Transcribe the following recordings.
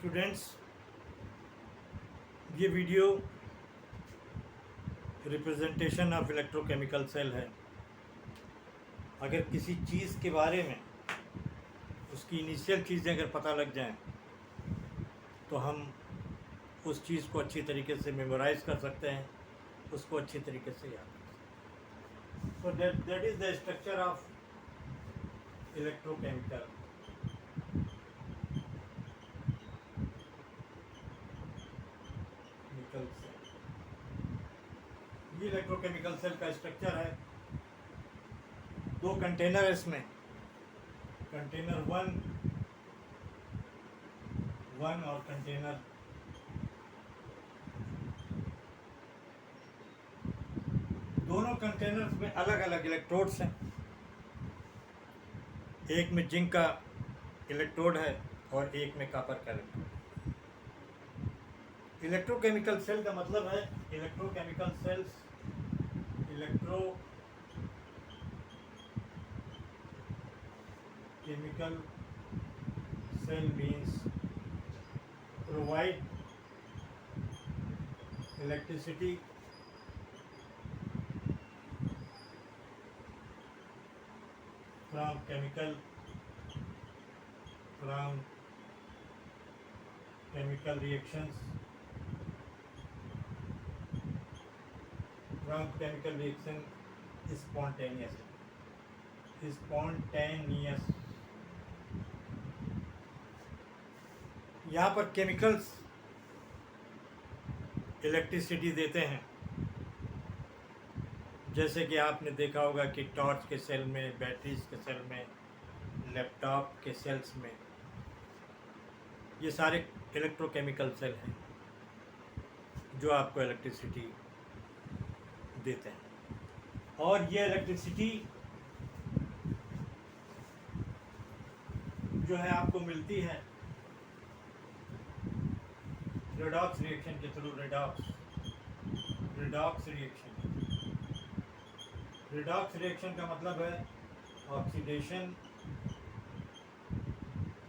Students, ये video representation of electrochemical cell है। अगर किसी चीज़ के बारे में उसकी इनिशियल चीज़ें अगर पता लग जाएं तो हम उस चीज़ को अच्छी तरीके से मेमोराइज कर सकते हैं, उसको अच्छी तरीके से याद कर सकते हैं। So that is the structure of electrochemical cell. ये इलेक्ट्रोकेमिकल सेल का स्ट्रक्चर है। दो कंटेनर है इसमें, कंटेनर वन और कंटेनर दोनों कंटेनर्स में अलग अलग इलेक्ट्रोड्स हैं। एक में जिंक का इलेक्ट्रोड है और एक में कॉपर का इलेक्ट्रोड। इलेक्ट्रोकेमिकल सेल का मतलब है electrochemical cells, electrochemical cell means provide electricity from chemical reactions spontaneous। यहाँ पर केमिकल्स इलेक्ट्रिसिटी देते हैं। जैसे कि आपने देखा होगा कि टॉर्च के सेल में, बैटरीज के सेल में, लैपटॉप के सेल्स में, ये सारे इलेक्ट्रोकेमिकल सेल हैं जो आपको इलेक्ट्रिसिटी देते हैं। और ये इलेक्ट्रिसिटी जो है आपको मिलती है रेडॉक्स रिएक्शन के थ्रू। रिडॉक्स रिएक्शन का मतलब है ऑक्सीडेशन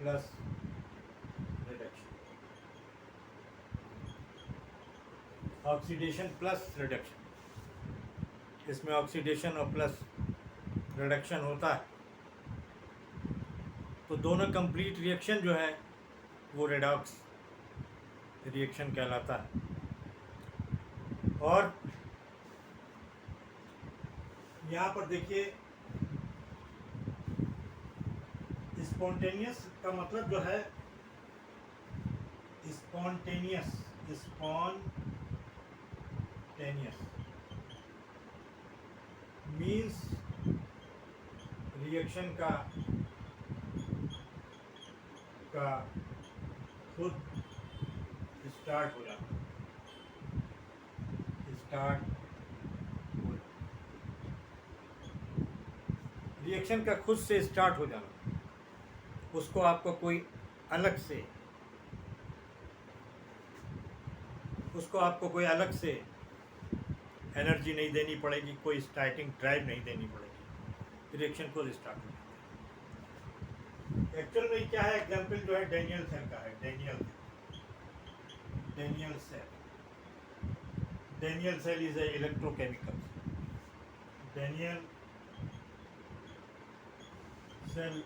प्लस रिडक्शन। इसमें ऑक्सीडेशन और प्लस रिडक्शन होता है, तो दोनों कंप्लीट रिएक्शन जो है वो रेडॉक्स रिएक्शन कहलाता है। और यहाँ पर देखिए, स्पॉन्टेनियस का मतलब जो है स्पॉन्टेनियस मीन्स रिएक्शन का खुद स्टार्ट हो जाना। रिएक्शन का खुद से स्टार्ट हो जाना, उसको आपको कोई अलग से एनर्जी नहीं देनी पड़ेगी, कोई स्टार्टिंग ड्राइव नहीं देनी पड़ेगी, रिएक्शन खुद स्टार्ट हो जाता है। एक्चुअल में क्या है, एग्जाम्पल जो है डेनियल सेल का है। Daniel cell is a electrochemical. Daniel cell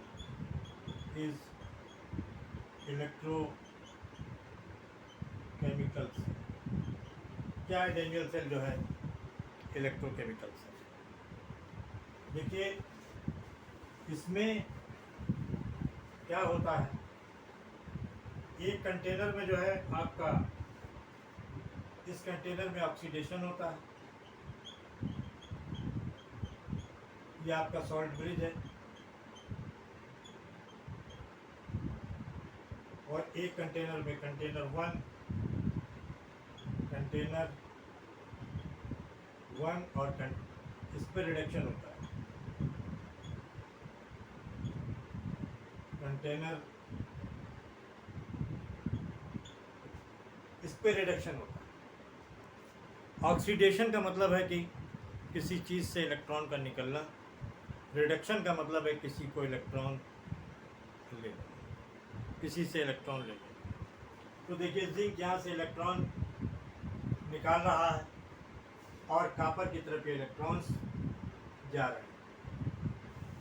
is electrochemical cell. क्या है डेनियल सेल जो है इलेक्ट्रोकेमिकल सेल? देखिए, इसमें क्या होता है, एक कंटेनर में जो है आपका, इस कंटेनर में ऑक्सीडेशन होता है, ये आपका सॉल्ट ब्रिज है। और एक कंटेनर में कंटेनर वन और इस पर रिडक्शन होता है। कंटेनर इस पे रिडक्शन होता है। ऑक्सीडेशन का मतलब है कि किसी चीज़ से इलेक्ट्रॉन का निकलना। रिडक्शन का मतलब है किसी को इलेक्ट्रॉन ले लेना, किसी से इलेक्ट्रॉन ले लेना। तो देखिए जिंक यहाँ से इलेक्ट्रॉन निकाल रहा है और कापर की तरफ इलेक्ट्रॉन्स जा रहे हैं।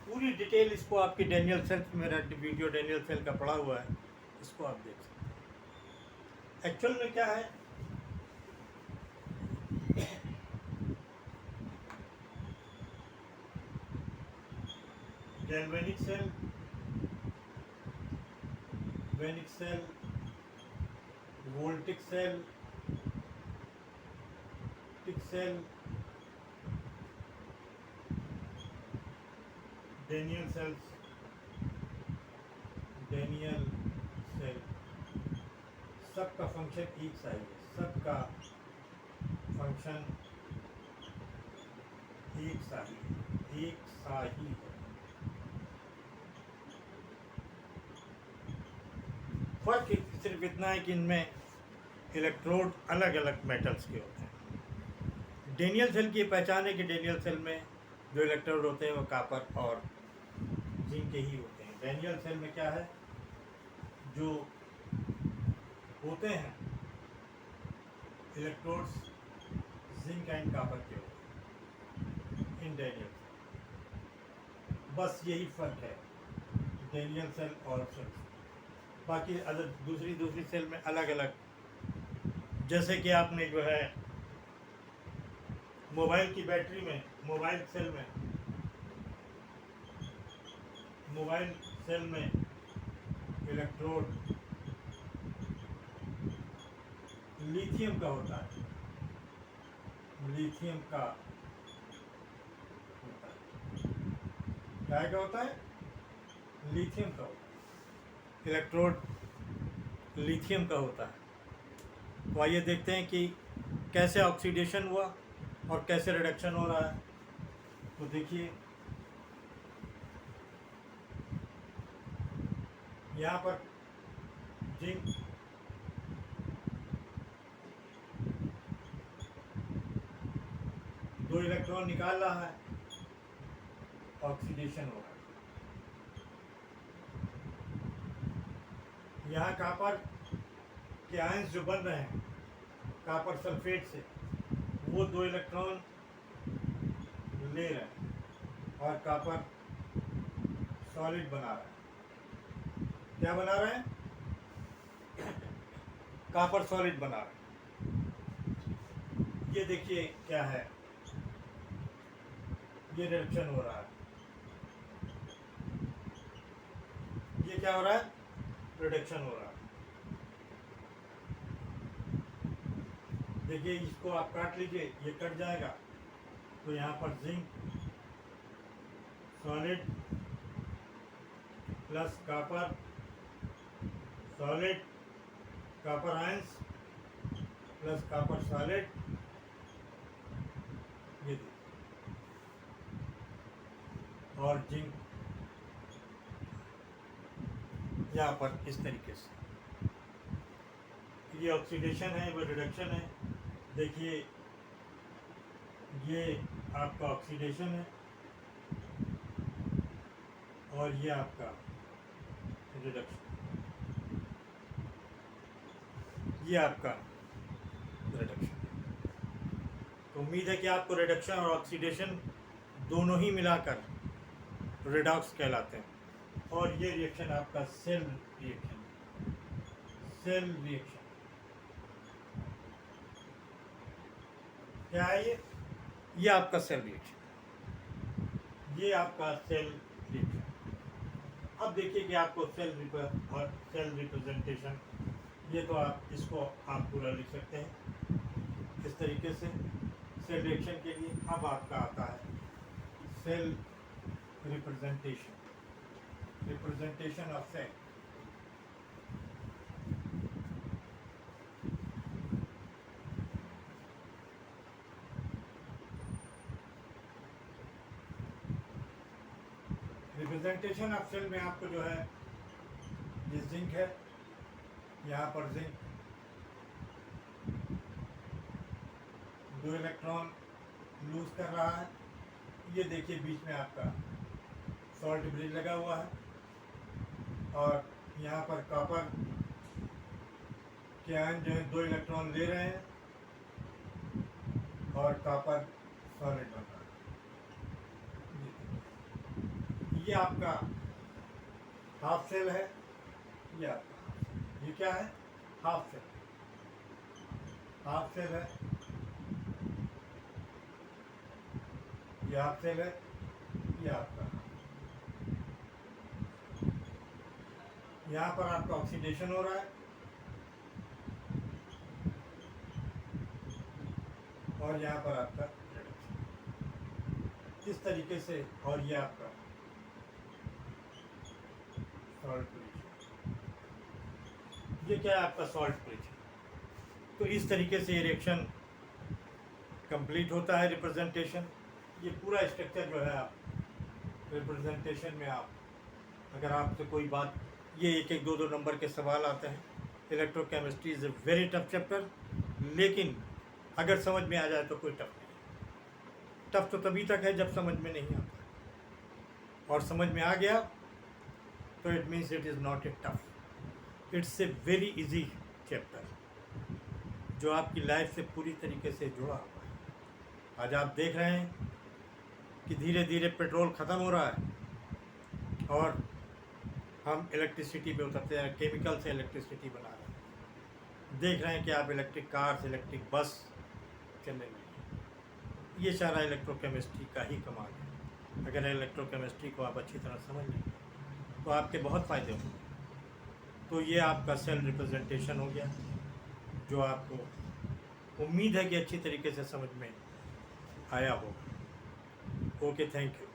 पूरी डिटेल इसको आपकी डैनियल सेल, मेरा वीडियो डैनियल सेल का पड़ा हुआ है, इसको आप देख सकते हैं। एक्चुअल में क्या है, गैल्वेनिक सेल, वेनिक सेल, वोल्टिक सेल, टिक cell, Daniel cells, Daniel cell, सबका फंक्शन एक सा ही है, सबका फंक्शन एक सा ही है। फर्क सिर्फ इतना है कि इनमें इलेक्ट्रोड अलग अलग मेटल्स के होते हैं। डैनियल सेल की पहचान है कि डैनियल सेल में जो इलेक्ट्रोड होते हैं वो कापर और जिंक के ही होते हैं। डैनियल सेल में क्या है, जो होते हैं इलेक्ट्रोड्स जिंक एंड कापर के होते हैं इन डैनियल सेल। बस यही फर्क है डैनियल सेल और सेल। बाकी अदर दूसरी सेल में अलग अलग, जैसे कि आपने जो है मोबाइल की बैटरी में, मोबाइल सेल में इलेक्ट्रोड लिथियम का होता है, लिथियम का होता है। क्या का होता है? लिथियम का होता है। इलेक्ट्रोड लिथियम का होता है। तो आइए देखते हैं कि कैसे ऑक्सीडेशन हुआ और कैसे रिडक्शन हो रहा है। तो देखिए यहाँ पर जिंक दो इलेक्ट्रॉन निकाल रहा है, ऑक्सीडेशन हो रहा है। यहाँ कापर के आयंस जो बन रहे हैं कापर सल्फेट से, वो दो इलेक्ट्रॉन ले रहे हैं और कापर सॉलिड बना रहे हैं। क्या बना रहे हैं? कापर सॉलिड बना रहे हैं। ये देखिए क्या है, ये रिडक्शन हो रहा है। ये क्या हो रहा है? रिडक्शन हो रहा है। देखिए इसको आप काट लीजिए, ये कट जाएगा तो यहाँ पर zinc solid plus copper solid, copper ions plus copper solid, ये और जिंक यहाँ पर इस तरीके से। ये ऑक्सीडेशन है, वो रिडक्शन है। देखिए ये आपका ऑक्सीडेशन है और ये आपका रिडक्शन, ये आपका रिडक्शन। तो उम्मीद है कि आपको रिडक्शन और ऑक्सीडेशन दोनों ही मिलाकर रिडॉक्स कहलाते हैं। और ये रिएक्शन आपका सेल रिएक्शन, सेल रिएक्शन क्या है? ये आपका सेल रिएक्शन, ये आपका सेल रिएक्शन। अब देखिए कि आपको सेल रिप्रेजेंटेशन, ये तो आप इसको आप पूरा लिख सकते हैं इस तरीके से सेल रिएक्शन के लिए। अब आपका आता है cell representation, representation of cell. Representation of cell में आपको जो है ये जिंक है, यहाँ पर जिंक दो इलेक्ट्रॉन लूज कर रहा है। ये देखिए बीच में आपका सॉल्ट ब्रिज लगा हुआ है और यहाँ पर कॉपर इसके आयन जो है 2 इलेक्ट्रॉन ले रहे हैं और कॉपर सॉलिड बन रहा है। ये आपका हाफ सेल है, ये आपका ये क्या है, हाफ सेल। हाफ सेल है, ये हाफ सेल है, ये आपका। यहाँ पर आपका ऑक्सीडेशन हो रहा है और यहाँ पर आपका रिडक्शन इस तरीके से। और ये आपका सॉल्ट ब्रीच, ये क्या है आपका सॉल्ट ब्रीच। तो इस तरीके से ये रिएक्शन कंप्लीट होता है। रिप्रेजेंटेशन, ये पूरा स्ट्रक्चर जो है आप रिप्रेजेंटेशन में आप, अगर आपसे कोई बात, ये 1-1, 2-2 नंबर के सवाल आते हैं। Electrochemistry is a very tough chapter, लेकिन अगर समझ में आ जाए तो कोई टफ नहीं। टफ तो तभी तक है जब समझ में नहीं आता, और समझ में आ गया तो it means it is not a tough, it's a very easy chapter जो आपकी लाइफ से पूरी तरीके से जुड़ा हुआ है। आज आप देख रहे हैं कि धीरे धीरे पेट्रोल ख़त्म हो रहा है और हम इलेक्ट्रिसिटी पे उतरते हैं, केमिकल से इलेक्ट्रिसिटी बना रहे हैं। देख रहे हैं कि आप इलेक्ट्रिक कार्स, इलेक्ट्रिक बस चलने लगे। ये सारा इलेक्ट्रोकेमिस्ट्री का ही कमाल है। अगर इलेक्ट्रोकेमिस्ट्री को आप अच्छी तरह समझ लें तो आपके बहुत फ़ायदे होंगे। तो ये आपका सेल रिप्रेजेंटेशन हो गया, जो आपको उम्मीद है कि अच्छी तरीके से समझ में आया होगा। Okay, thank you.